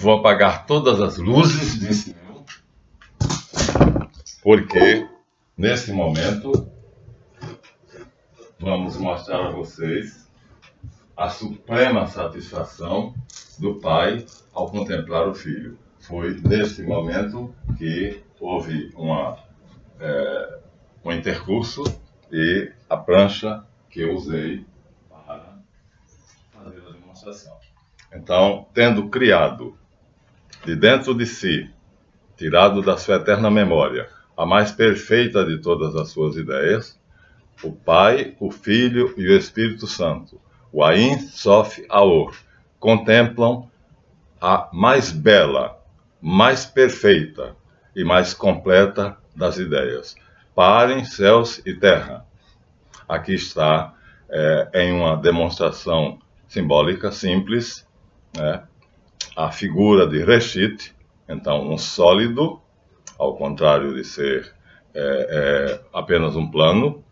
Vou apagar todas as luzes desse meu, porque nesse momento vamos mostrar a vocês a suprema satisfação do pai ao contemplar o filho. Foi nesse momento que houve um intercurso e a prancha que eu usei para fazer a demonstração. Então, tendo criado de dentro de si, tirado da sua eterna memória, a mais perfeita de todas as suas ideias, o Pai, o Filho e o Espírito Santo, o Ain Sof Aor, contemplam a mais bela, mais perfeita e mais completa das ideias. Parem céus e terra. Aqui está, em uma demonstração simbólica simples, a figura de Reshit, então um sólido, ao contrário de ser apenas um plano,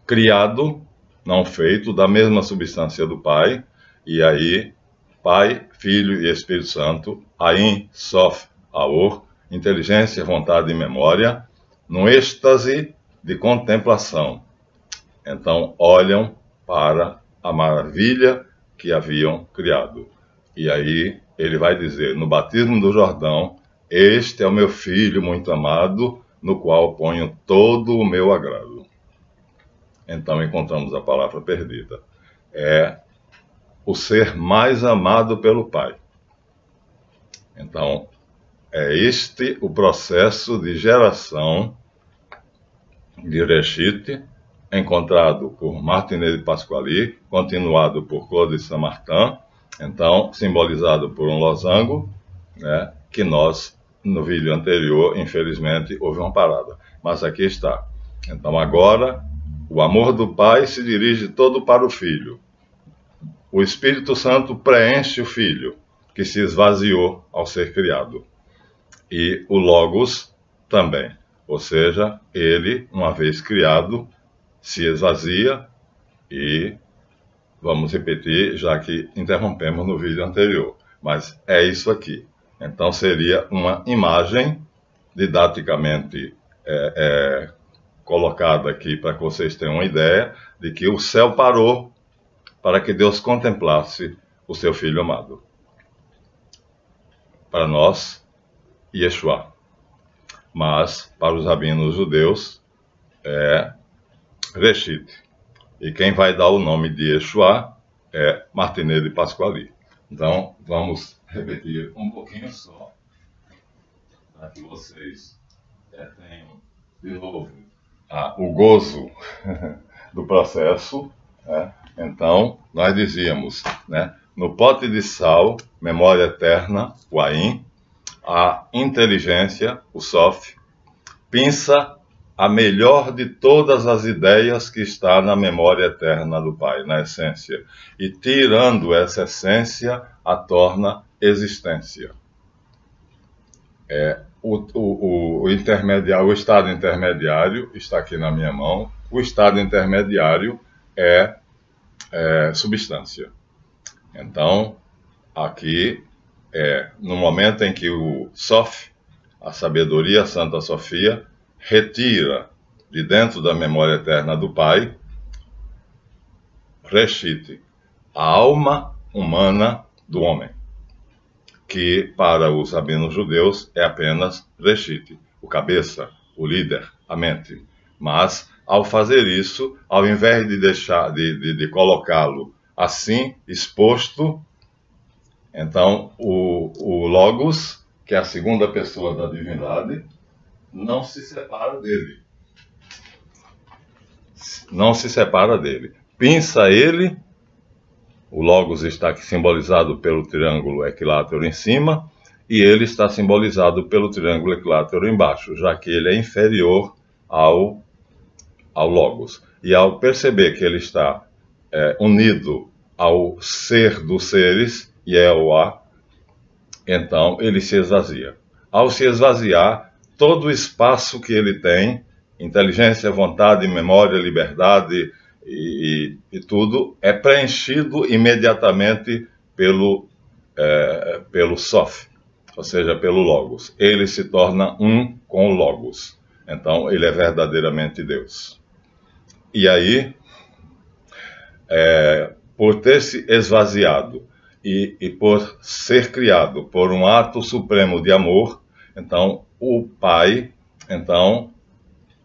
criado, não feito, da mesma substância do Pai, e aí Pai, Filho e Espírito Santo, Ain Sof Aor, inteligência, vontade e memória, num êxtase de contemplação. Então olham para a maravilha que haviam criado. E aí ele vai dizer, no batismo do Jordão, este é o meu filho muito amado, no qual ponho todo o meu agrado. Então encontramos a palavra perdida. É o ser mais amado pelo Pai. Então, é este o processo de geração de Reshit, encontrado por Martinez de Pasquali, continuado por Claude de Saint-Martin, então simbolizado por um losango, que nós, no vídeo anterior, infelizmente, houve uma parada. Mas aqui está. Então agora, o amor do Pai se dirige todo para o Filho. O Espírito Santo preenche o Filho, que se esvaziou ao ser criado. E o Logos também. Ou seja, ele, uma vez criado, se esvazia e vamos repetir, já que interrompemos no vídeo anterior. Mas é isso aqui. Então seria uma imagem didaticamente colocada aqui para que vocês tenham uma ideia de que o céu parou para que Deus contemplasse o seu Filho amado. Para nós, Yeshua. Mas, para os rabinos judeus, é Reshit. E quem vai dar o nome de Yeshua é Martinez de Pasquali. Então, vamos repetir um pouquinho só, para que vocês tenham de novo o gozo do processo. Então, nós dizíamos, no pote de sal, memória eterna, o Ain, a inteligência, o Sof, pinça a melhor de todas as ideias que está na memória eterna do Pai, na essência. E tirando essa essência, a torna existência. O estado intermediário está aqui na minha mão. O estado intermediário é substância. Então, aqui no momento em que o Sof, a sabedoria, a Santa Sofia, retira de dentro da memória eterna do Pai, Reshit, a alma humana do homem, que para os rabinos judeus é apenas Reshit, o cabeça, o líder, a mente. Mas, ao fazer isso, ao invés de deixar de colocá-lo assim, exposto, então o Logos, que é a segunda pessoa da divindade, não se separa dele. Não se separa dele. Pinça ele, o Logos está aqui simbolizado pelo triângulo equilátero em cima, e ele está simbolizado pelo triângulo equilátero embaixo, já que ele é inferior ao Logos. E ao perceber que ele está unido ao ser dos seres, Yehová, então ele se esvazia. Ao se esvaziar, todo o espaço que ele tem, inteligência, vontade, memória, liberdade e tudo, é preenchido imediatamente pelo pelo Sof, ou seja, pelo Logos. Ele se torna um com o Logos. Então, ele é verdadeiramente Deus. E aí, por ter se esvaziado e por ser criado por um ato supremo de amor, então, o Pai, então,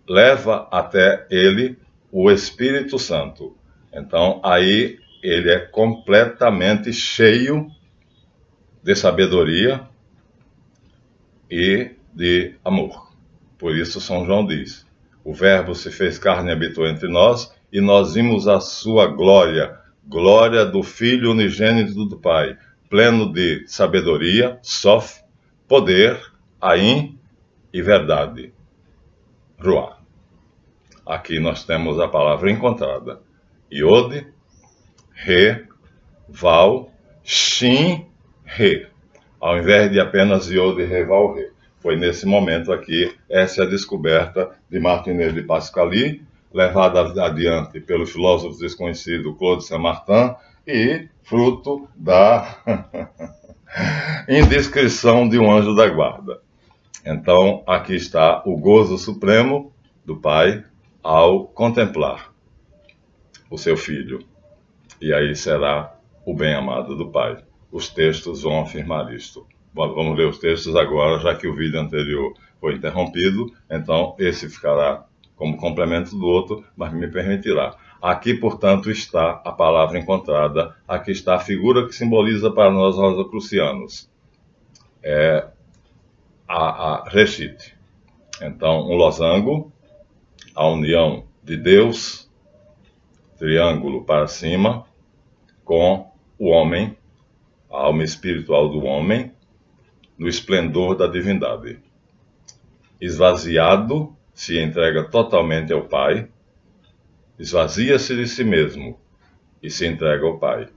leva até ele o Espírito Santo. Então, aí, ele é completamente cheio de sabedoria e de amor. Por isso São João diz: o Verbo se fez carne e habitou entre nós, e nós vimos a sua glória, glória do Filho unigênito do Pai, pleno de sabedoria, sof, poder, aim e verdade. Ruá. Aqui nós temos a palavra encontrada. Iode, Re, Val, Shin, Re. Ao invés de apenas Iode, Re, Val, Re. Foi nesse momento aqui, essa é a descoberta de Martinez de Pascaly, levada adiante pelo filósofo desconhecido Claude Saint-Martin, e fruto da indiscrição de um anjo da guarda. Então, aqui está o gozo supremo do Pai ao contemplar o seu Filho. E aí será o bem-amado do Pai. Os textos vão afirmar isto. Bom, vamos ler os textos agora, já que o vídeo anterior foi interrompido, então esse ficará como complemento do outro, mas me permitirá. Aqui, portanto, está a palavra encontrada, aqui está a figura que simboliza para nós rosacrucianos. A Reshit. Então, um losango, a união de Deus, triângulo para cima, com o homem, a alma espiritual do homem, no esplendor da divindade. Esvaziado, se entrega totalmente ao Pai, esvazia-se de si mesmo e se entrega ao Pai.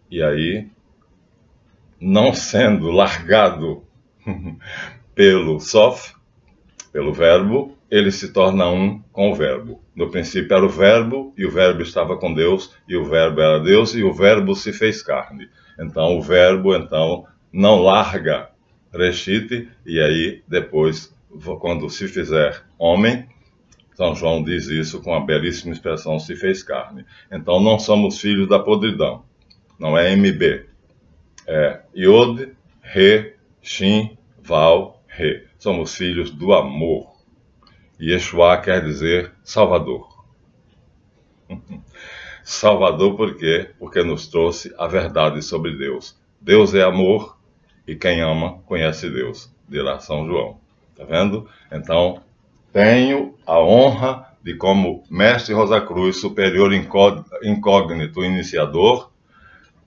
E aí, não sendo largado pelo Sof, pelo Verbo, ele se torna um com o Verbo. No princípio era o Verbo, e o Verbo estava com Deus, e o Verbo era Deus, e o Verbo se fez carne. Então, o Verbo, não larga Reshit, e aí, depois, quando se fizer homem, São João diz isso com a belíssima expressão, se fez carne. Então, não somos filhos da podridão. Não é MB. É Iod, Re, Shin, Val, Re. Somos filhos do amor. Yeshua quer dizer Salvador. Salvador por quê? Porque nos trouxe a verdade sobre Deus. Deus é amor e quem ama conhece Deus, dirá São João. Está vendo? Então, tenho a honra de, como mestre Rosa Cruz, superior incógnito iniciador,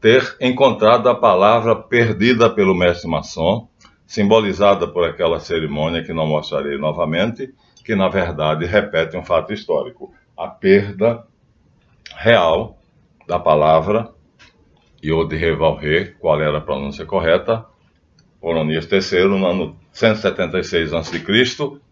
ter encontrado a palavra perdida pelo mestre maçom, simbolizada por aquela cerimônia que não mostrarei novamente, que na verdade repete um fato histórico, a perda real da palavra Yod He Vav He, qual era a pronúncia correta, Oronias III, no ano 176 a.C.,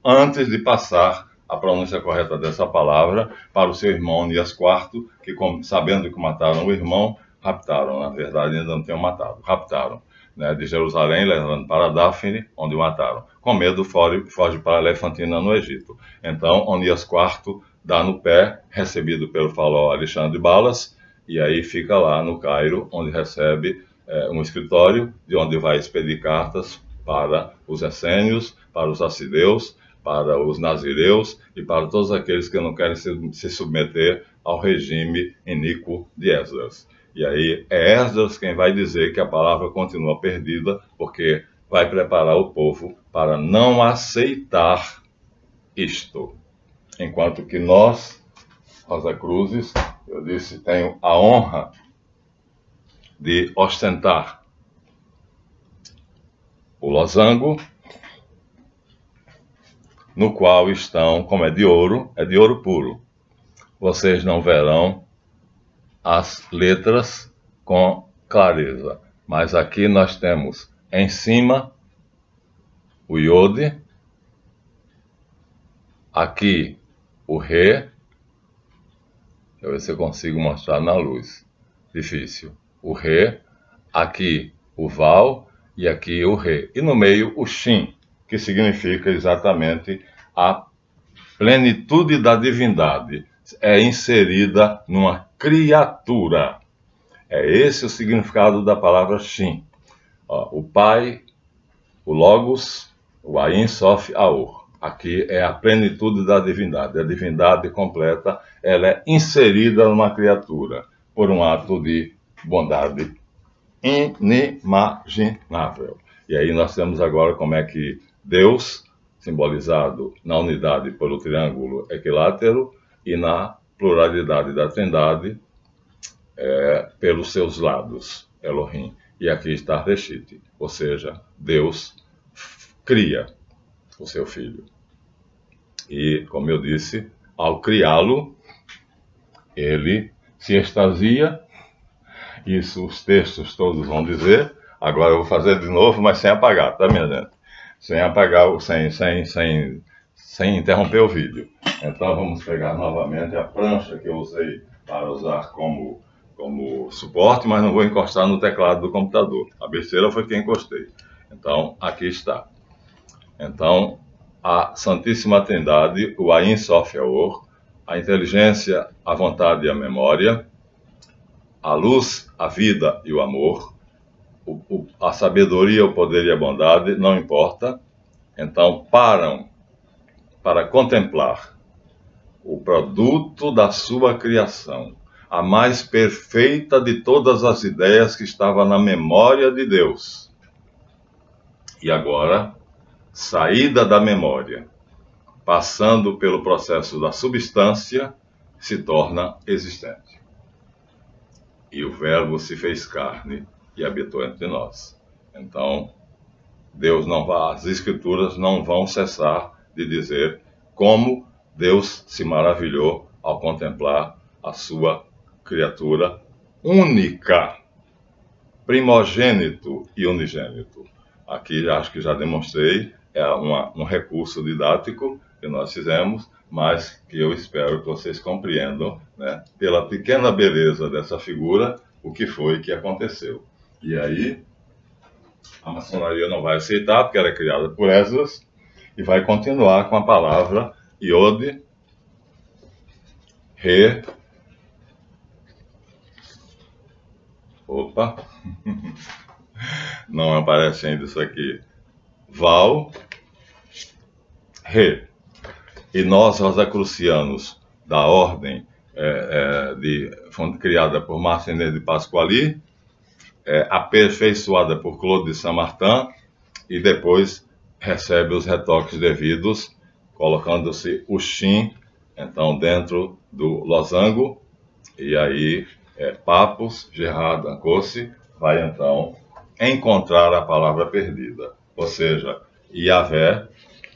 antes de passar a pronúncia correta dessa palavra para o seu irmão Onias IV, que, sabendo que mataram o irmão, raptaram. Na verdade, ainda não tinham matado, raptaram, né, de Jerusalém, levando para Dáfne, onde o mataram. Com medo, foge para Elefantina, no Egito. Então, Onias IV dá no pé, recebido pelo faraó Alexandre Balas, e aí fica lá no Cairo, onde recebe um escritório, de onde vai expedir cartas para os essênios, para os assideus, para os nazireus e para todos aqueles que não querem se submeter ao regime iníquo de Esdras. E aí é Esdras quem vai dizer que a palavra continua perdida, porque vai preparar o povo para não aceitar isto. Enquanto que nós, Rosa Cruzes, eu disse, tenho a honra de ostentar o losango, no qual estão, como é de ouro puro. Vocês não verão as letras com clareza, mas aqui nós temos em cima o Iode, aqui o Re, deixa eu ver se eu consigo mostrar na luz, difícil, o Re, aqui o Val e aqui o Re. E no meio o Shin, que significa exatamente a plenitude da divindade. É inserida numa criatura. É esse o significado da palavra Shin. O Pai, o Logos, o Ain Sof Aor. Aqui é a plenitude da divindade. A divindade completa, ela é inserida numa criatura por um ato de bondade inimaginável. E aí nós temos agora como é que Deus, simbolizado na unidade pelo triângulo equilátero e na pluralidade da Trindade, pelos seus lados, Elohim. E aqui está Reshit, ou seja, Deus cria o seu filho. E, como eu disse, ao criá-lo, ele se extasia. Isso os textos todos vão dizer. Agora eu vou fazer de novo, mas sem apagar, tá, minha gente? Sem apagar, sem interromper o vídeo. Então vamos pegar novamente a prancha que eu usei para usar como suporte, mas não vou encostar no teclado do computador. A besteira foi que encostei. Então, aqui está. Então, a Santíssima Trindade, o Ain Sof Aor, a inteligência, a vontade e a memória, a luz, a vida e o amor, a sabedoria, o poder e a bondade, não importa. Então, param para contemplar o produto da sua criação, a mais perfeita de todas as ideias que estava na memória de Deus. E agora, saída da memória, passando pelo processo da substância, se torna existente. E o Verbo se fez carne e habitou entre nós. Então, as Escrituras não vão cessar de dizer como Deus se maravilhou ao contemplar a sua criatura única, primogênito e unigênito. Aqui acho que já demonstrei, é um recurso didático que nós fizemos, mas que eu espero que vocês compreendam, né, pela pequena beleza dessa figura, o que foi que aconteceu. E aí, a maçonaria não vai aceitar, porque ela é criada por Esdras, e vai continuar com a palavra Iod, Re, opa, não aparece ainda isso aqui, Val, Re. E nós, rosacrucianos, da ordem criada por Marcinet de Pasquali, aperfeiçoada por Claude de Saint-Martin, e depois recebe os retoques devidos, colocando-se o Shin, então, dentro do losango, e aí Papus, Gerard Dancossi, vai então encontrar a palavra perdida, ou seja, Yahvé.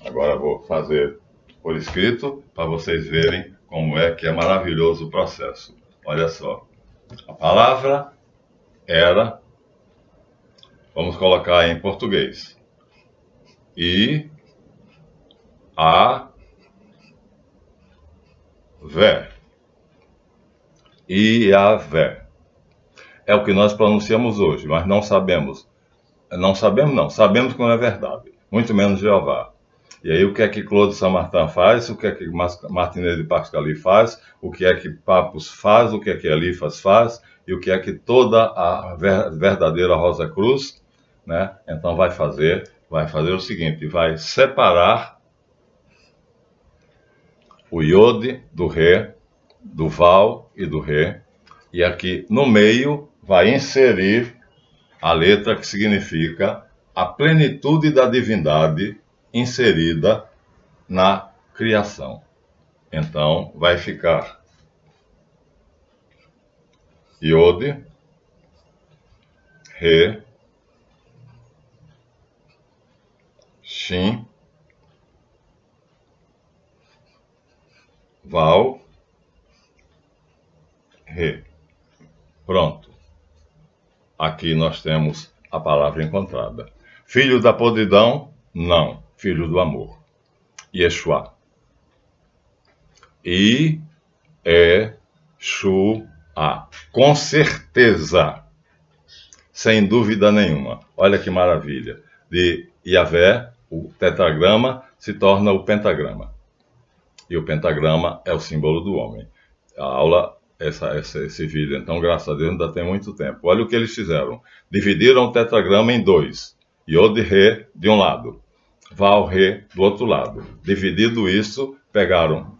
Agora vou fazer por escrito, para vocês verem como é que é maravilhoso o processo. Olha só, a palavra era, vamos colocar em português, Iavé. Iavé. É o que nós pronunciamos hoje, mas não sabemos. Sabemos que não é verdade, muito menos Jeová. E aí o que é que Claude de Saint-Martin faz, o que é que Marcinet de Pasquali faz, o que é que Papus faz, o que é que Eliphas faz, e o que é que toda a verdadeira Rosa Cruz, né, então vai fazer o seguinte, vai separar o Iode do Re, do Val e do Re, e aqui no meio vai inserir a letra que significa a plenitude da divindade inserida na criação. Então, vai ficar Iode, Re, Shin, Val, Re. Pronto. Aqui nós temos a palavra encontrada. Filho da podridão? Não. Filho do amor. Yeshua. I-E-Shu-A. Com certeza. sem dúvida nenhuma. Olha que maravilha. De Yahvé, o tetragrama se torna o pentagrama. E o pentagrama é o símbolo do homem. A aula, esse vídeo, então, graças a Deus, ainda tem muito tempo. Olha o que eles fizeram. Dividiram o tetragrama em dois. Yod e Ré de um lado, Val, Ré do outro lado. Dividido isso, pegaram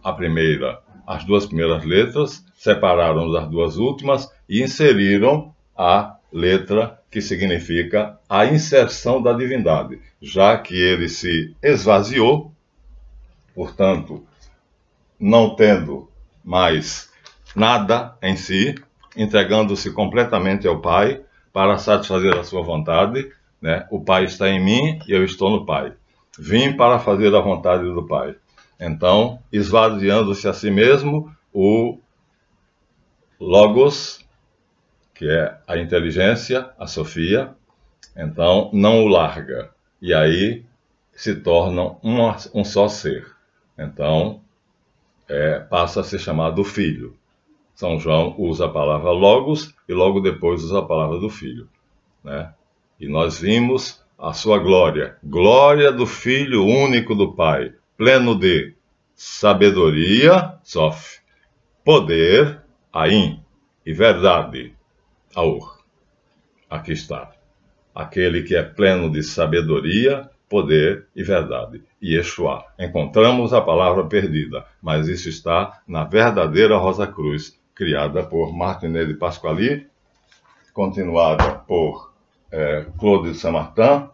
as duas primeiras letras, separaram das duas últimas e inseriram a letra que significa a inserção da divindade, já que ele se esvaziou, portanto, não tendo mais nada em si, entregando-se completamente ao Pai para satisfazer a sua vontade, né? O Pai está em mim e eu estou no Pai. Vim para fazer a vontade do Pai. Então, esvaziando-se a si mesmo, o Logos, que é a inteligência, a Sofia, então não o larga. E aí se tornam um só ser. Então, passa a ser chamado Filho. São João usa a palavra Logos e logo depois usa a palavra do Filho, né? E nós vimos a sua glória, glória do Filho único do Pai, pleno de sabedoria, Sof, poder, Ain, e verdade, Aur. Aqui está. Aquele que é pleno de sabedoria, poder e verdade. Yeshua. Encontramos a palavra perdida, mas isso está na verdadeira Rosa Cruz, criada por Martinet de Pasquali, continuada por Claude de Saint-Martin,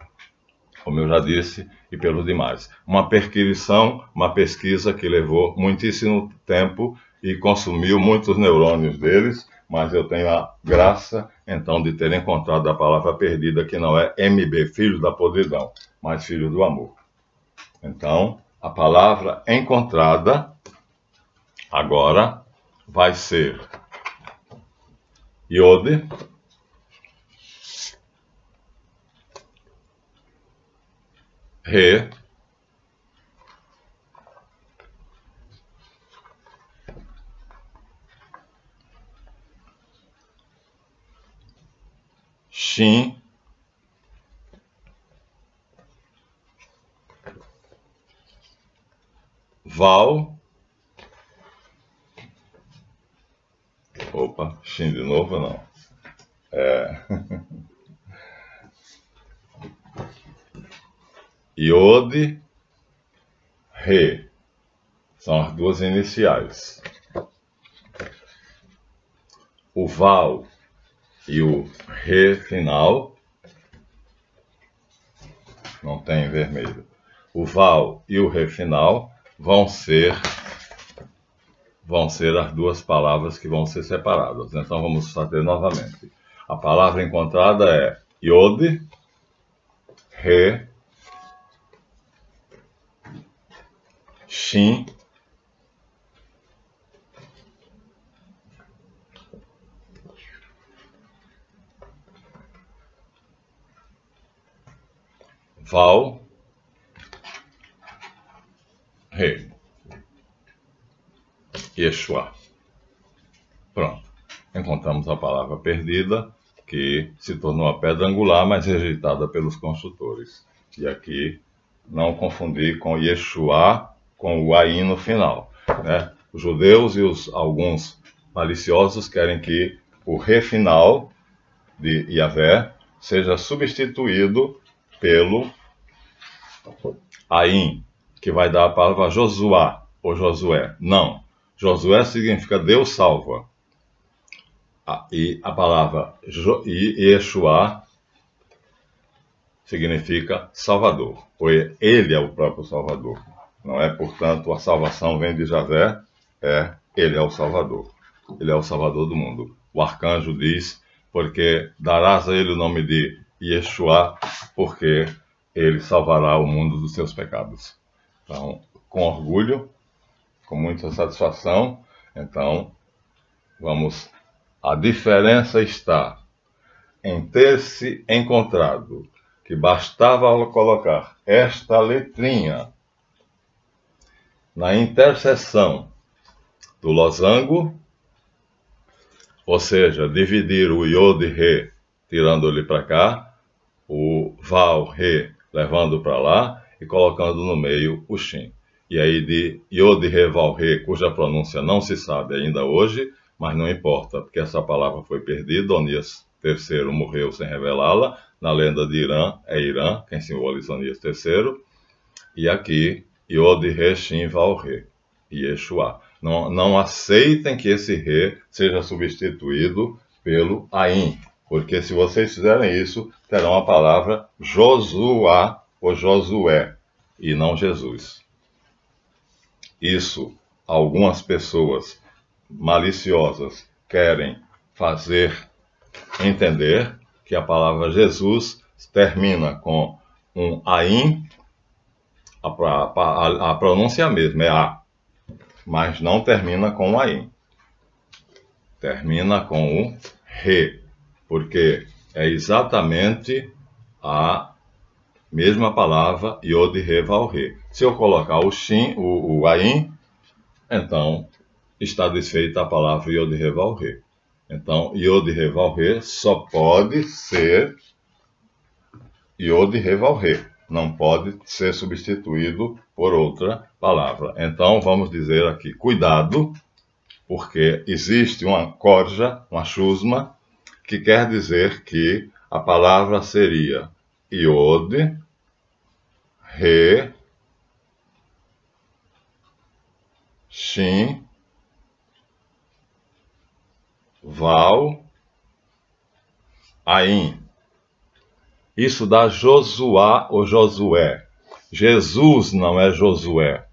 como eu já disse, e pelos demais. Uma perquisição, uma pesquisa que levou muitíssimo tempo e consumiu muitos neurônios deles, mas eu tenho a graça, então, de ter encontrado a palavra perdida, que não é MB, filho da podridão, mas filho do amor. Então, a palavra encontrada agora vai ser Yod, Ré, Shin, Val, opa, Shin de novo não, Yod, Ré, são as duas iniciais. O Val e o Ré final, não tem vermelho. O Val e o Ré final vão ser as duas palavras que vão ser separadas. Então vamos fazer novamente. A palavra encontrada é Yod, Ré, Shin, Val, Ré, Yeshua. Pronto. Encontramos a palavra perdida, que se tornou a pedra angular, mas rejeitada pelos construtores. E aqui, não confundir com Yeshua, com o Ain no final, né? Os judeus e alguns maliciosos querem que o Ré final de Yahvé seja substituído pelo Ain, que vai dar a palavra Josuá, ou Josué. Não. Josué significa Deus salva. E a palavra Yeshua significa Salvador. Ele é o próprio Salvador. Não é, portanto, a salvação vem de Javé, ele é o Salvador. Ele é o Salvador do mundo. O arcanjo diz, porque darás a ele o nome de Yeshua, porque ele salvará o mundo dos seus pecados. Então, com orgulho, com muita satisfação, então, vamos... A diferença está em ter se encontrado que bastava colocar esta letrinha na interseção do losango, ou seja, dividir o Yod e Ré tirando-lhe para cá, o Val, Re, levando para lá e colocando no meio o Shin. E aí de Yod, Re, Val, Re, cuja pronúncia não se sabe ainda hoje, mas não importa, porque essa palavra foi perdida, Onias III morreu sem revelá-la, na lenda de Irã, é Irã quem simboliza Onias III, e aqui Yod, Re, Shin, Val, Re, Yeshua. Não aceitem que esse Re seja substituído pelo Ain, porque se vocês fizerem isso, terão a palavra Josuá ou Josué, e não Jesus. Isso, algumas pessoas maliciosas querem fazer entender que a palavra Jesus termina com um Ain, a pronúncia é a mesma, é A, mas não termina com um Ain. Termina com o Re, porque é exatamente a mesma palavra Yod, Re, Val, Re. Se eu colocar o Shin, o Ain, então está desfeita a palavra Yod, Re, Val, Re. Então, Yod, Re, Val, Re só pode ser Yod, Re, Val, Re. Não pode ser substituído por outra palavra. Então, vamos dizer aqui, cuidado, porque existe uma corja, uma chusma, que quer dizer que a palavra seria Yod, Re, Shin, Val, Ain. Isso dá Josuá ou Josué. Jesus não é Josué.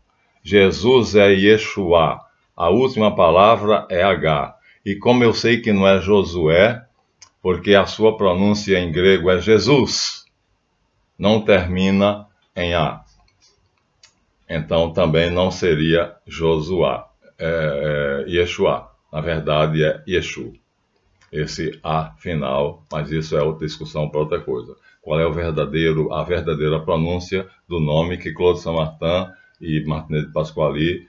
Jesus é Yeshua. A última palavra é H. E como eu sei que não é Josué, porque a sua pronúncia em grego é Jesus, não termina em A. Então também não seria Josuá, Yeshua. Na verdade é Yeshu. Esse A final, mas isso é outra discussão para outra coisa. Qual é a verdadeira pronúncia do nome que Claude Saint-Martin e Martinez de Pasquali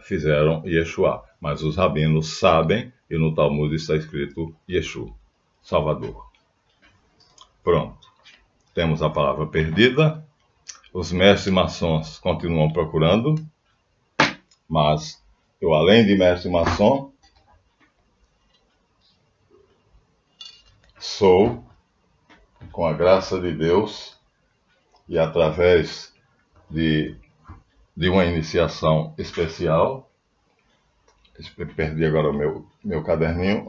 fizeram Yeshua. Mas os rabinos sabem, e no Talmud está escrito Yeshu, Salvador. Pronto. Temos a palavra perdida. Os mestres maçons continuam procurando, mas eu, além de mestre maçom, sou, com a graça de Deus e através de uma iniciação especial, perdi agora o meu caderninho,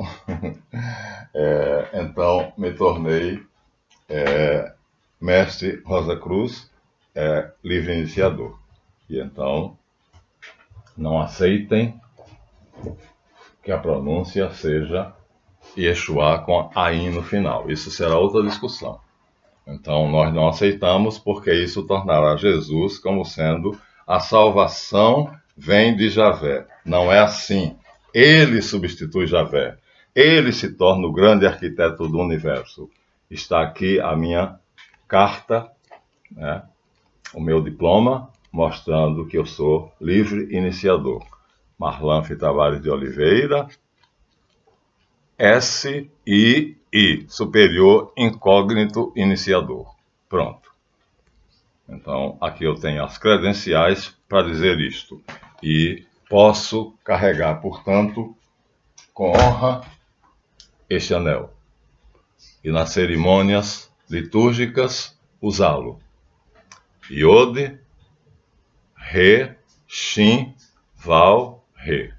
então me tornei mestre Rosa Cruz, livre iniciador. E então, não aceitem que a pronúncia seja Yeshua com Ain no final. Isso será outra discussão. Então, nós não aceitamos porque isso tornará Jesus como sendo a salvação vem de Javé. Não é assim. Ele substitui Javé. Ele se torna o grande arquiteto do universo. Está aqui a minha carta, né, o meu diploma, mostrando que eu sou livre iniciador. Marlan Tavares de Oliveira, SII, Superior Incógnito Iniciador. Pronto. Então, aqui eu tenho as credenciais para dizer isto. E posso carregar, portanto, com honra, este anel. E nas cerimônias litúrgicas, usá-lo. Yod, Re, Shin, Val, Re.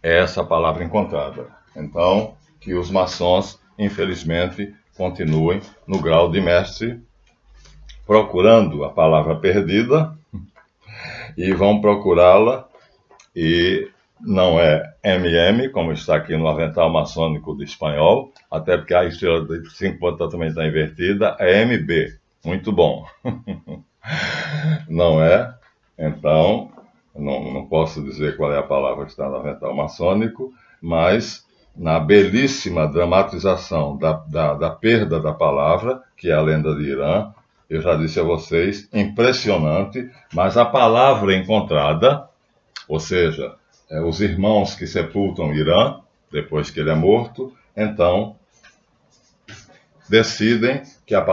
É essa a palavra encontrada. Então, que os maçons, infelizmente, continuem no grau de mestre, procurando a palavra perdida, e vão procurá-la, e não é MM, como está aqui no avental maçônico de espanhol, até porque a estrela de 5 pontas também está invertida, é MB. Muito bom. Não é? Então, não posso dizer qual é a palavra que está no avental maçônico, mas na belíssima dramatização da perda da palavra, que é a lenda de Irã, eu já disse a vocês, impressionante, mas a palavra encontrada, ou seja, os irmãos que sepultam Irã, depois que ele é morto, então decidem que a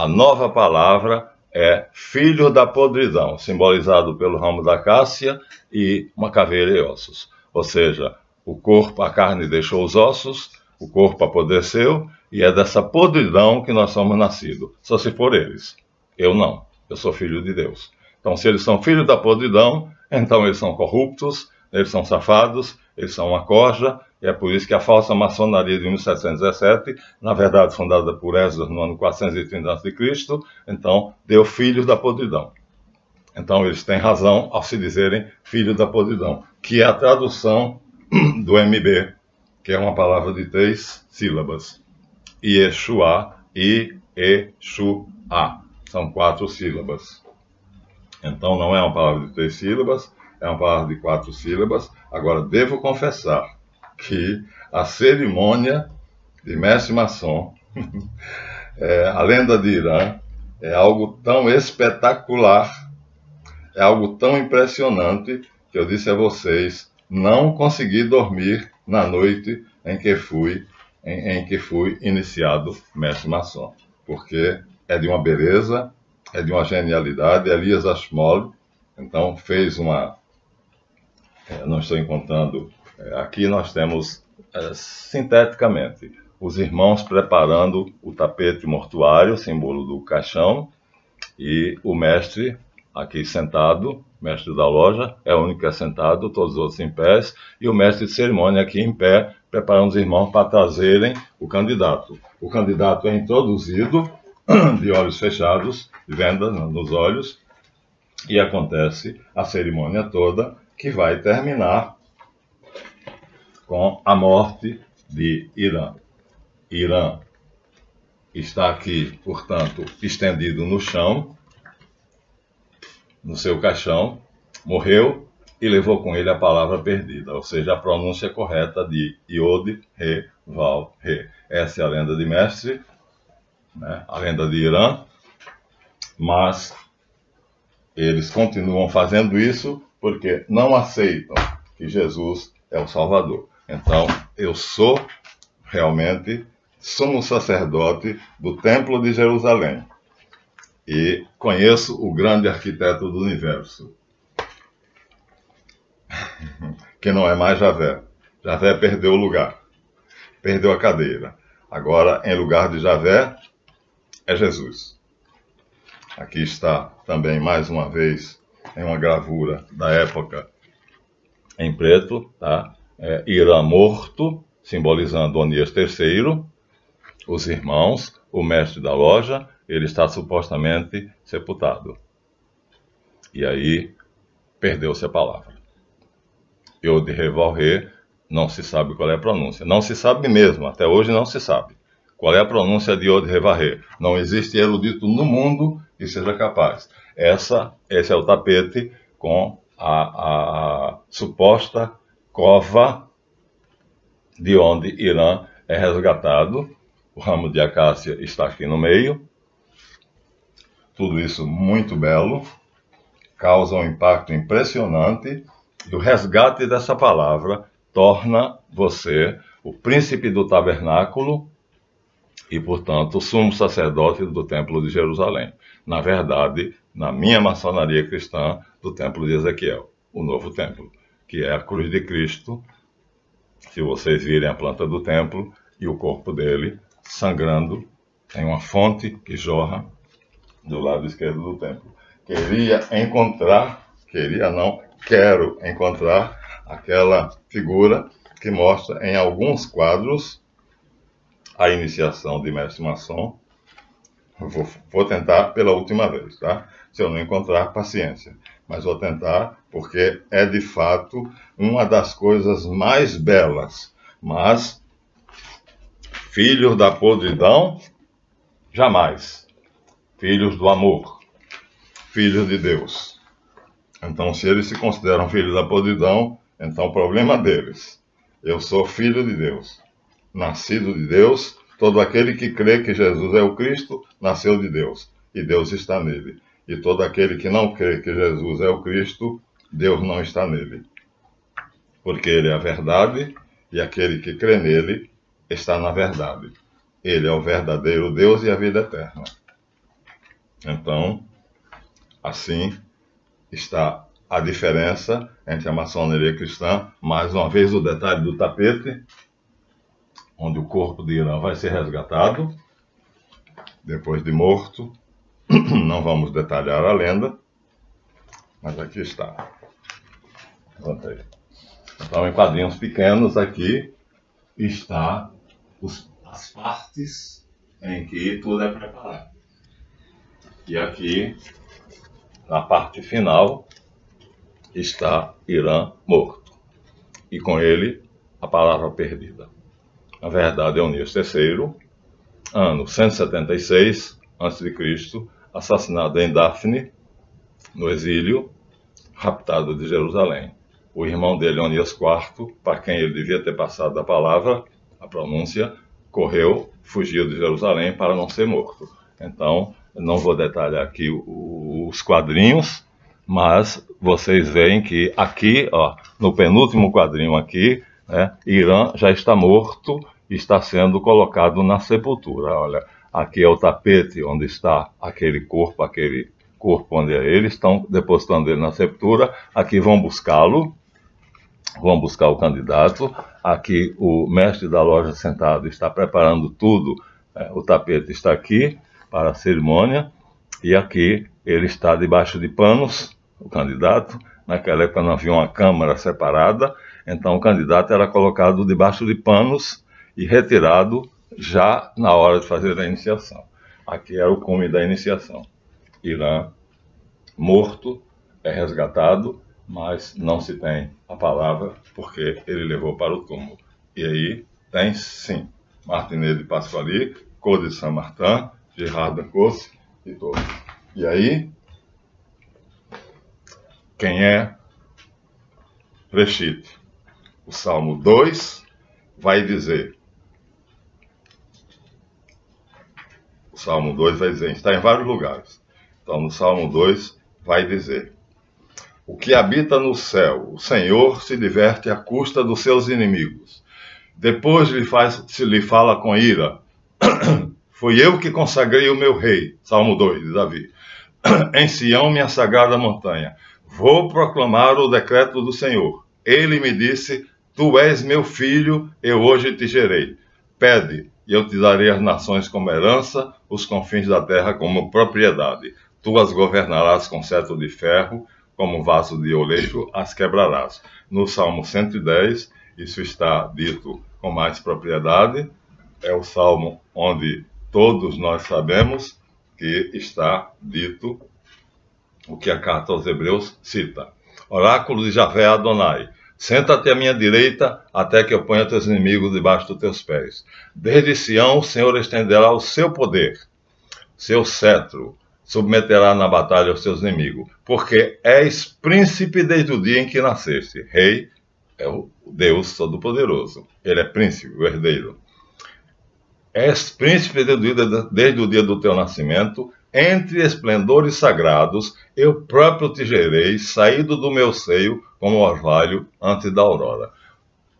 nova palavra é filho da podridão, simbolizado pelo ramo da acácia e uma caveira e ossos. Ou seja, o corpo, a carne deixou os ossos, o corpo apodreceu, e é dessa podridão que nós somos nascidos. Só se for eles. Eu não. Eu sou filho de Deus. Então, se eles são filhos da podridão, então eles são corruptos, eles são safados, eles são uma corja, e é por isso que a falsa maçonaria de 1717, na verdade fundada por Esdras no ano 430 a.C., então deu filhos da podridão. Então eles têm razão ao se dizerem filhos da podridão, que é a tradução do MB, que é uma palavra de 3 sílabas. Yeshua, I-E-Shu-A. São 4 sílabas. Então não é uma palavra de 3 sílabas, é uma palavra de 4 sílabas. Agora, devo confessar que a cerimônia de mestre maçom, a lenda de Irã, é algo tão espetacular, é algo tão impressionante, que eu disse a vocês, não consegui dormir na noite em que fui iniciado mestre maçom, porque é de uma beleza, é de uma genialidade. Elias Ashmole, então, fez não estou encontrando, aqui nós temos, sinteticamente, os irmãos preparando o tapete mortuário, símbolo do caixão, e o mestre aqui sentado, mestre da loja, é o único que é sentado, todos os outros em pés, e o mestre de cerimônia aqui em pé, preparando os irmãos para trazerem o candidato. O candidato é introduzido de olhos fechados, venda nos olhos, e acontece a cerimônia toda, que vai terminar com a morte de Irã. Irã está aqui, portanto, estendido no chão, no seu caixão, morreu e levou com ele a palavra perdida, ou seja, a pronúncia correta de Yod, Re, Val, Re. Essa é a lenda de mestre, né? A lenda de Irã, mas eles continuam fazendo isso porque não aceitam que Jesus é o Salvador. Então, eu sou realmente sumo sacerdote do Templo de Jerusalém e conheço o grande arquiteto do universo, que não é mais Javé. Javé perdeu o lugar, perdeu a cadeira. Agora, em lugar de Javé, é Jesus. Aqui está também, mais uma vez, em uma gravura da época, em preto, tá? Irã morto, simbolizando Onias III, os irmãos, o mestre da loja, ele está supostamente sepultado. E aí, perdeu-se a palavra. Yod Revalre, não se sabe qual é a pronúncia. Não se sabe mesmo, até hoje não se sabe qual é a pronúncia de Yod Revalre. Não existe erudito no mundo que seja capaz. Esse é o tapete com a suposta cova de onde Irã é resgatado. O ramo de acácia está aqui no meio. Tudo isso muito belo, causa um impacto impressionante, e o resgate dessa palavra torna você o príncipe do tabernáculo e, portanto, o sumo sacerdote do Templo de Jerusalém. Na verdade, na minha maçonaria cristã, do Templo de Ezequiel, o novo templo, que é a cruz de Cristo. Se vocês virem a planta do templo e o corpo dele sangrando, tem uma fonte que jorra do lado esquerdo do templo. Quero encontrar aquela figura que mostra em alguns quadros a iniciação de mestre maçom. Vou tentar pela última vez, tá? Se eu não encontrar, paciência. Mas vou tentar, porque é de fato uma das coisas mais belas. Mas, filhos da podridão, jamais. Filhos do amor. Filhos de Deus. Então, se eles se consideram filhos da podridão, então problema deles. Eu sou filho de Deus. Nascido de Deus. Todo aquele que crê que Jesus é o Cristo, nasceu de Deus, e Deus está nele. E todo aquele que não crê que Jesus é o Cristo, Deus não está nele. Porque ele é a verdade, e aquele que crê nele está na verdade. Ele é o verdadeiro Deus e a vida eterna. Então, assim está a diferença entre a maçonaria cristã. Mais uma vez o detalhe do tapete, onde o corpo de Irã vai ser resgatado depois de morto. Não vamos detalhar a lenda, mas aqui está. Então, em quadrinhos pequenos, aqui está as partes em que tudo é preparado. E aqui, na parte final, está Irã morto. E com ele, a palavra perdida. Na verdade, é Eunice III, ano 176 a.C., assassinado em Dafne, no exílio, raptado de Jerusalém. O irmão dele, Eunice IV, para quem ele devia ter passado a palavra, a pronúncia, correu, fugiu de Jerusalém para não ser morto. Então, não vou detalhar aqui os quadrinhos, mas vocês veem que aqui, ó, no penúltimo quadrinho aqui, né, Irã já está morto e está sendo colocado na sepultura. Olha, aqui é o tapete onde está aquele corpo onde eles estão depositando ele na sepultura. Aqui vão buscá-lo, vão buscar o candidato. Aqui o mestre da loja sentado está preparando tudo, o tapete está aqui para a cerimônia, e aqui ele está debaixo de panos, o candidato. Naquela época não havia uma câmara separada, então o candidato era colocado debaixo de panos e retirado já na hora de fazer a iniciação. Aqui era o cume da iniciação. Irã morto, é resgatado, mas não se tem a palavra porque ele levou para o túmulo. E aí tem sim Martinet de Pasquali, Code de Saint-Martin, Gerard Dancos e todos. E aí, quem é Reshit? O Salmo 2 vai dizer, está em vários lugares. Então, no Salmo 2 vai dizer: o que habita no céu, o Senhor se diverte à custa dos seus inimigos. Depois lhe fala com ira: foi eu que consagrei o meu rei. Salmo 2 de Davi. Em Sião, minha sagrada montanha, vou proclamar o decreto do Senhor. Ele me disse: tu és meu filho, eu hoje te gerei. Pede, e eu te darei as nações como herança, os confins da terra como propriedade. Tu as governarás com cetro de ferro, como vaso de oleiro as quebrarás. No Salmo 110, isso está dito com mais propriedade. É o salmo onde todos nós sabemos que está dito o que a carta aos Hebreus cita. Oráculo de Javé Adonai, senta-te à minha direita, até que eu ponha teus inimigos debaixo dos teus pés. Desde Sião o Senhor estenderá o seu poder, seu cetro, submeterá na batalha os seus inimigos, porque és príncipe desde o dia em que nasceste. Rei é o Deus Todo-Poderoso, ele é príncipe, o herdeiro. És príncipe desde o dia do teu nascimento, entre esplendores sagrados, eu próprio te gerei, saído do meu seio, como orvalho antes da aurora.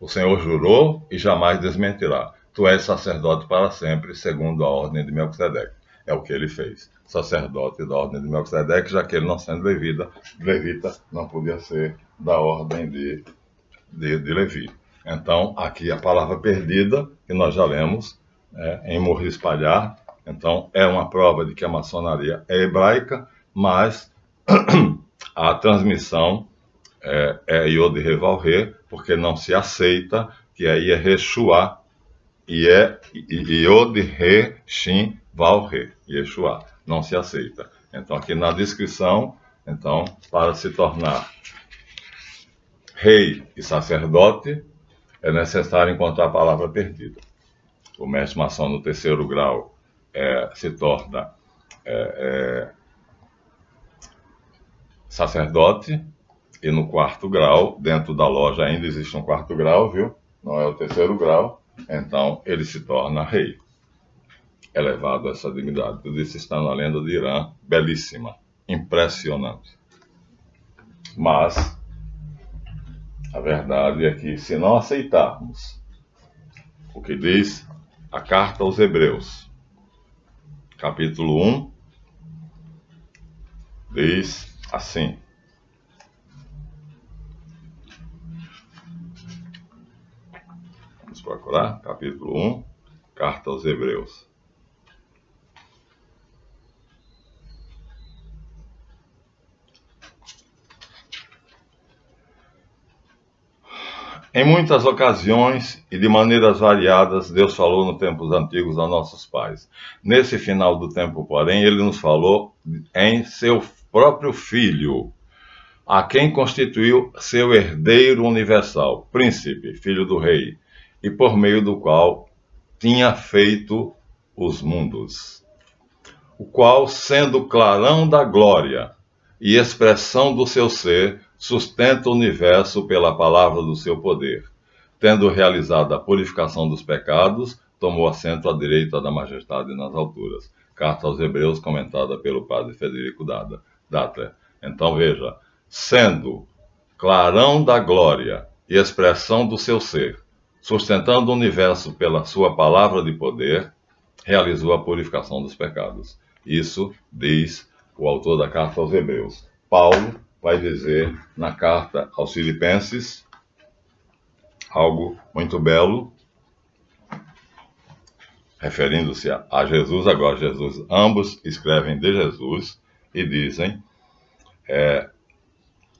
O Senhor jurou e jamais desmentirá. Tu és sacerdote para sempre, segundo a ordem de Melquisedeque. É o que ele fez. Sacerdote da ordem de Melquisedeque, já que ele, não sendo levita, não podia ser da ordem de Levi. Então, aqui a palavra perdida, que nós já lemos, em Morrer e Espalhar. Então, é uma prova de que a maçonaria é hebraica, mas a transmissão é Yod He Vav He, porque não se aceita que aí é Yeshua, e é Yod He Shin Vav He, Yeshua, não se aceita. Então, aqui na descrição, então, para se tornar rei e sacerdote, é necessário encontrar a palavra perdida. O mestre maçom no terceiro grau se torna sacerdote, e no quarto grau, dentro da loja ainda existe um quarto grau, viu? Não é o terceiro grau, então ele se torna rei. É elevado a essa dignidade. Tudo isso está na lenda de Irã, belíssima, impressionante. Mas a verdade é que, se não aceitarmos o que diz a carta aos Hebreus, capítulo 1, diz assim: vamos procurar, capítulo 1, carta aos Hebreus. Em muitas ocasiões e de maneiras variadas, Deus falou nos tempos antigos aos nossos pais. Nesse final do tempo, porém, Ele nos falou em seu próprio Filho, a quem constituiu seu herdeiro universal, príncipe, filho do rei, e por meio do qual tinha feito os mundos, o qual, sendo clarão da glória e expressão do seu ser, sustenta o universo pela palavra do seu poder. Tendo realizado a purificação dos pecados, tomou assento à direita da majestade nas alturas. Carta aos Hebreus, comentada pelo padre Federico Dattler. Então veja, sendo clarão da glória e expressão do seu ser, sustentando o universo pela sua palavra de poder, realizou a purificação dos pecados. Isso diz o autor da carta aos Hebreus. Paulo vai dizer na carta aos Filipenses algo muito belo, referindo-se a Jesus. Agora, Jesus, ambos escrevem de Jesus e dizem: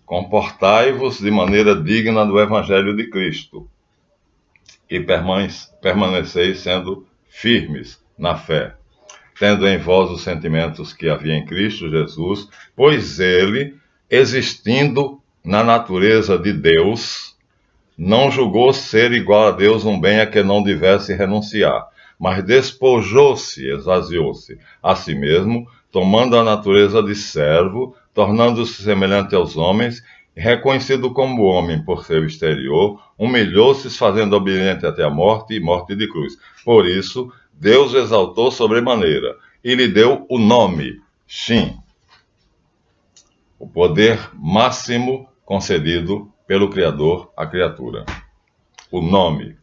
comportai-vos de maneira digna do Evangelho de Cristo e permaneceis sendo firmes na fé, tendo em vós os sentimentos que havia em Cristo Jesus, pois ele, existindo na natureza de Deus, não julgou ser igual a Deus um bem a que não devesse renunciar, mas despojou-se, esvaziou-se a si mesmo, tomando a natureza de servo, tornando-se semelhante aos homens, reconhecido como homem por seu exterior, humilhou-se, fazendo obediente até a morte e morte de cruz. Por isso, Deus o exaltou sobremaneira e lhe deu o nome, Shin, o poder máximo concedido pelo Criador à criatura. O nome,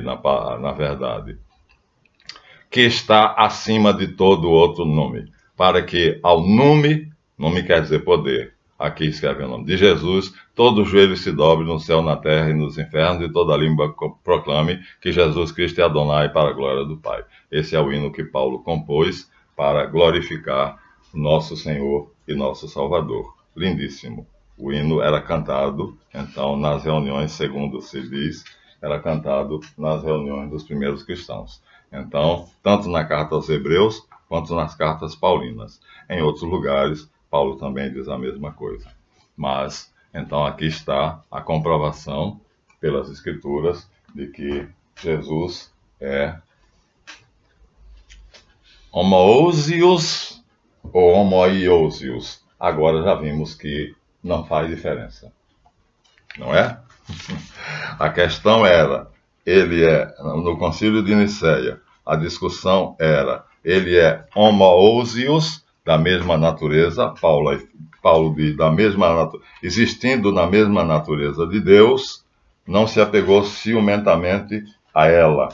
na verdade, que está acima de todo outro nome, para que ao nome quer dizer poder, aqui escreve o nome de Jesus, todo joelho se dobre no céu, na terra e nos infernos, e toda língua proclame que Jesus Cristo é Adonai, para a glória do Pai. Esse é o hino que Paulo compôs para glorificar nosso Senhor e nosso Salvador. Lindíssimo. O hino era cantado, então, nas reuniões, segundo se diz, era cantado nas reuniões dos primeiros cristãos. Então, tanto na carta aos Hebreus, quanto nas cartas paulinas. Em outros lugares, Paulo também diz a mesma coisa. Mas, então, aqui está a comprovação pelas Escrituras de que Jesus é homoousios ou homoiousios. Agora já vimos que não faz diferença. Não é? A questão era, ele é, no Concílio de Nicéia, a discussão era, ele é homoousios, da mesma natureza, Paulo diz, existindo na mesma natureza de Deus, não se apegou ciumentamente a ela.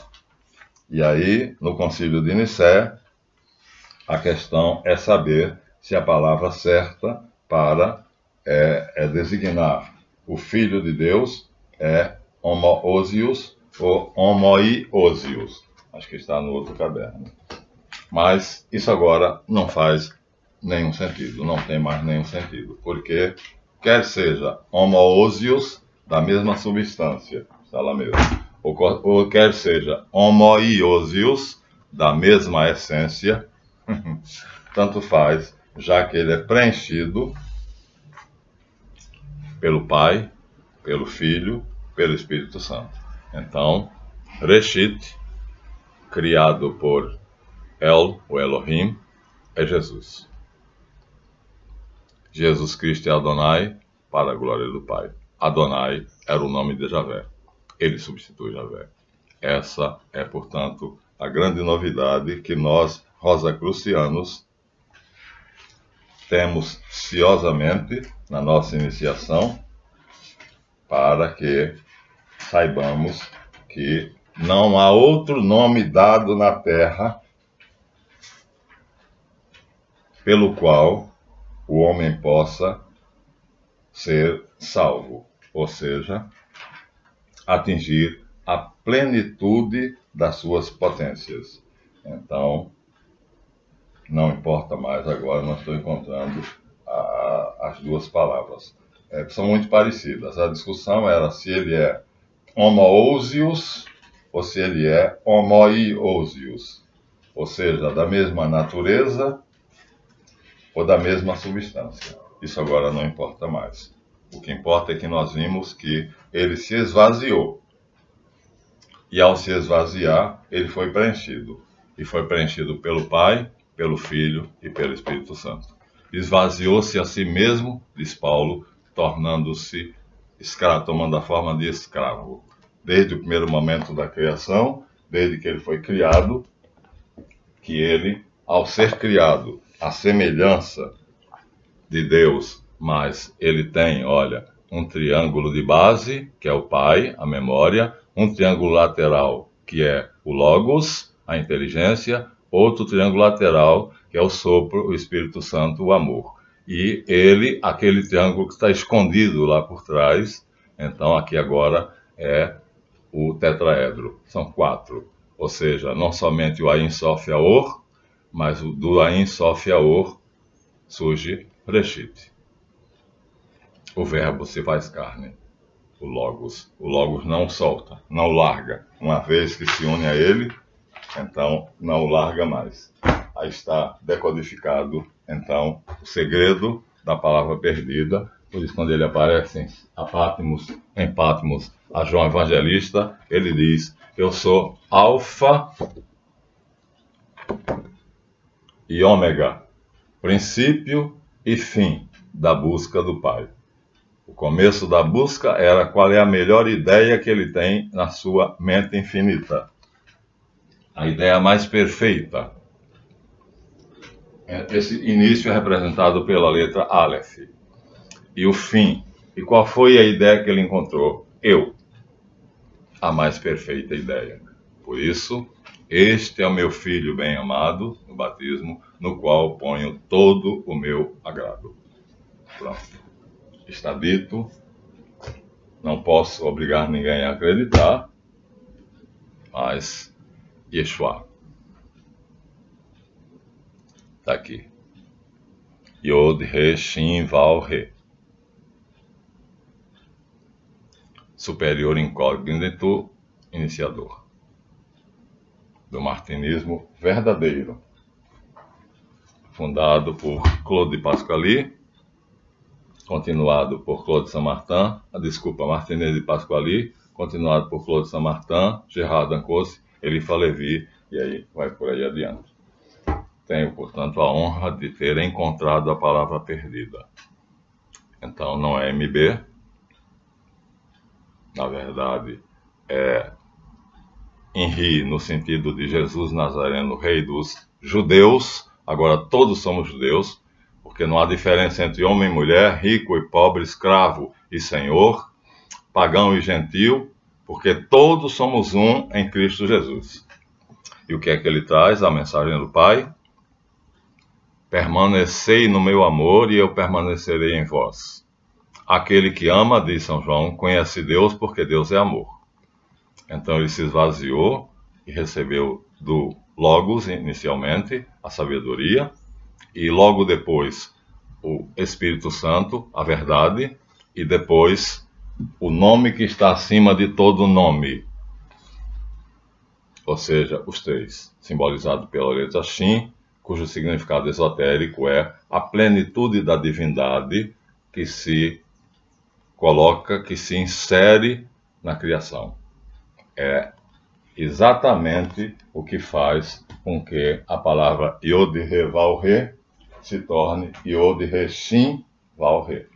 E aí, no Concílio de Nicéia, a questão é saber se a palavra certa para designar o Filho de Deus é homoousios ou homoiousios. Acho que está no outro caderno. Mas isso agora não faz nenhum sentido, não tem mais nenhum sentido, porque quer seja homoousios, da mesma substância, está lá mesmo, ou quer seja homoiousios, da mesma essência, tanto faz, já que ele é preenchido pelo Pai, pelo Filho, pelo Espírito Santo. Então, Reshit, criado por El, o Elohim, é Jesus. Jesus Cristo é Adonai, para a glória do Pai. Adonai era o nome de Javé. Ele substitui Javé. Essa é, portanto, a grande novidade que nós, rosacrucianos, temos ciosamente na nossa iniciação, para que saibamos que não há outro nome dado na terra pelo qual o homem possa ser salvo, ou seja, atingir a plenitude das suas potências. Então, não importa mais agora, não estou encontrando as duas palavras. São muito parecidas. A discussão era se ele é homoousios ou se ele é homoiousios, ou seja, da mesma natureza ou da mesma substância. Isso agora não importa mais. O que importa é que nós vimos que ele se esvaziou. E ao se esvaziar, ele foi preenchido. E foi preenchido pelo Pai, pelo Filho e pelo Espírito Santo. Esvaziou-se a si mesmo, diz Paulo, tornando-se escravo, tomando a forma de escravo. Desde o primeiro momento da criação, desde que ele foi criado, que ele, ao ser criado, a semelhança de Deus, mas ele tem, olha, um triângulo de base, que é o Pai, a memória, um triângulo lateral, que é o Logos, a inteligência, outro triângulo lateral, que é o sopro, o Espírito Santo, o amor. E ele, aquele triângulo que está escondido lá por trás, então aqui agora é o tetraedro. São 4. Ou seja, não somente o Ain Sof Aor, mas do Ain Sof Aor surge Breshit. O verbo se faz carne, o Logos. O Logos não solta, não larga. Uma vez que se une a ele, então não o larga mais. Aí está decodificado, então, o segredo da palavra perdida. Por isso, quando ele aparece em Patmos, a João Evangelista, ele diz: eu sou Alfa e Ômega, princípio e fim da busca do Pai. O começo da busca era qual é a melhor ideia que ele tem na sua mente infinita. A ideia mais perfeita. Esse início é representado pela letra Aleph. E o fim. E qual foi a ideia que ele encontrou? Eu. A mais perfeita ideia. Por isso, este é o meu filho bem-amado, no batismo, no qual ponho todo o meu agrado. Pronto. Está dito. Não posso obrigar ninguém a acreditar, mas Yeshua. Está aqui. Yod, Re, Shin, Val, Re. Superior incógnito, iniciador. Do martinismo verdadeiro. Fundado por Claude Pasquali, continuado por Claude Saint-Martin, Martinez de Pasquali, continuado por Claude Saint-Martin, Gerard Dancos, Eliphas Levi, e aí vai por aí adiante. Tenho, portanto, a honra de ter encontrado a palavra perdida. Então, não é MB, na verdade, é Henri, no sentido de Jesus Nazareno, rei dos judeus. Agora todos somos judeus, porque não há diferença entre homem e mulher, rico e pobre, escravo e senhor, pagão e gentil, porque todos somos um em Cristo Jesus. E o que é que ele traz? A mensagem do Pai: permanecei no meu amor e eu permanecerei em vós. Aquele que ama, diz São João, conhece Deus porque Deus é amor. Então ele se esvaziou e recebeu do Logos, inicialmente, a sabedoria, e logo depois o Espírito Santo, a verdade, e depois o nome que está acima de todo nome. Ou seja, os 3, simbolizado pela letra Shin, cujo significado esotérico é a plenitude da divindade que se coloca, que se insere na criação. É exatamente o que faz com que a palavra Yod He Vav He se torne Yod He Shin Vav He.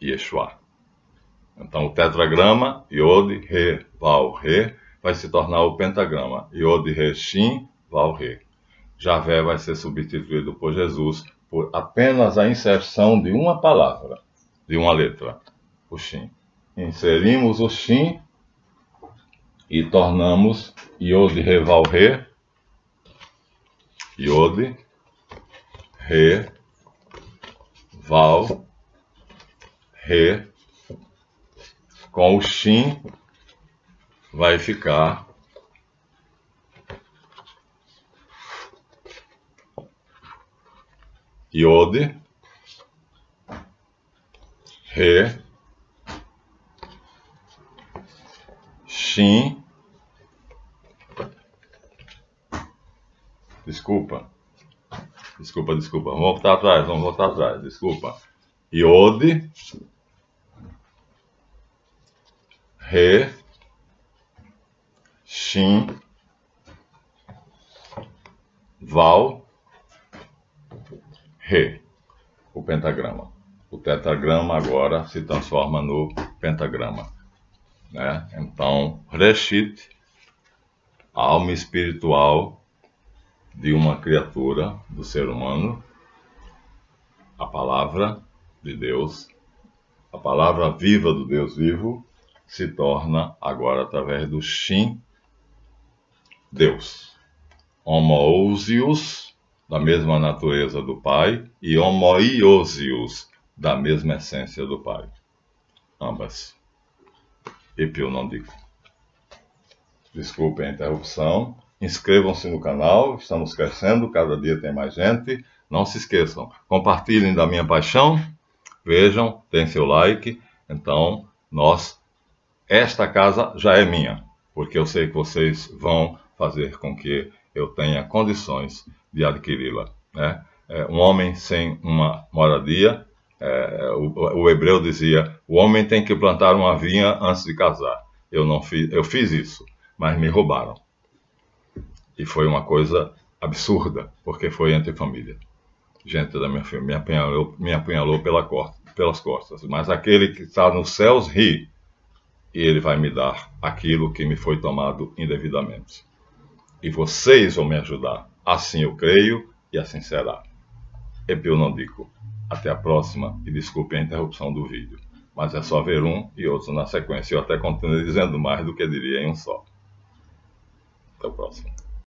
Yeshua. Então o tetragrama Yod He Vav He vai se tornar o pentagrama Yod He Shin Vav He. Javé vai ser substituído por Jesus por apenas a inserção de uma palavra, de uma letra, o Shin. Inserimos o Shin e tornamos Iode, Ré, Val, Ré, Iode, Ré, Val, Ré, com o Shin vai ficar Iode, Ré, Shin, desculpa, vamos voltar atrás, desculpa, Iode, Ré, Shin, Val, Ré, o pentagrama. O tetragrama agora se transforma no pentagrama, né? Então, Reshit, a alma espiritual de uma criatura, do ser humano, a palavra de Deus, a palavra viva do Deus vivo, se torna agora através do Shin, Deus. Homoousios, da mesma natureza do Pai, e homoiousios, da mesma essência do Pai. Ambas. Epionondico. Desculpem a interrupção. Inscrevam-se no canal, estamos crescendo, cada dia tem mais gente. Não se esqueçam, compartilhem da minha paixão, vejam, deem seu like. Então, esta casa já é minha, porque eu sei que vocês vão fazer com que eu tenha condições de adquiri-la, né? Um homem sem uma moradia, o hebreu dizia, o homem tem que plantar uma vinha antes de casar. Eu fiz isso, mas me roubaram. E foi uma coisa absurda, porque foi entre família. Gente da minha família me apunhalou pelas costas. Mas aquele que está nos céus ri, e ele vai me dar aquilo que me foi tomado indevidamente. E vocês vão me ajudar. Assim eu creio, e assim será. Epionondico. Até a próxima, e desculpem a interrupção do vídeo. Mas é só ver um e outro na sequência. Eu até continuo dizendo mais do que diria em um só. Até o próximo.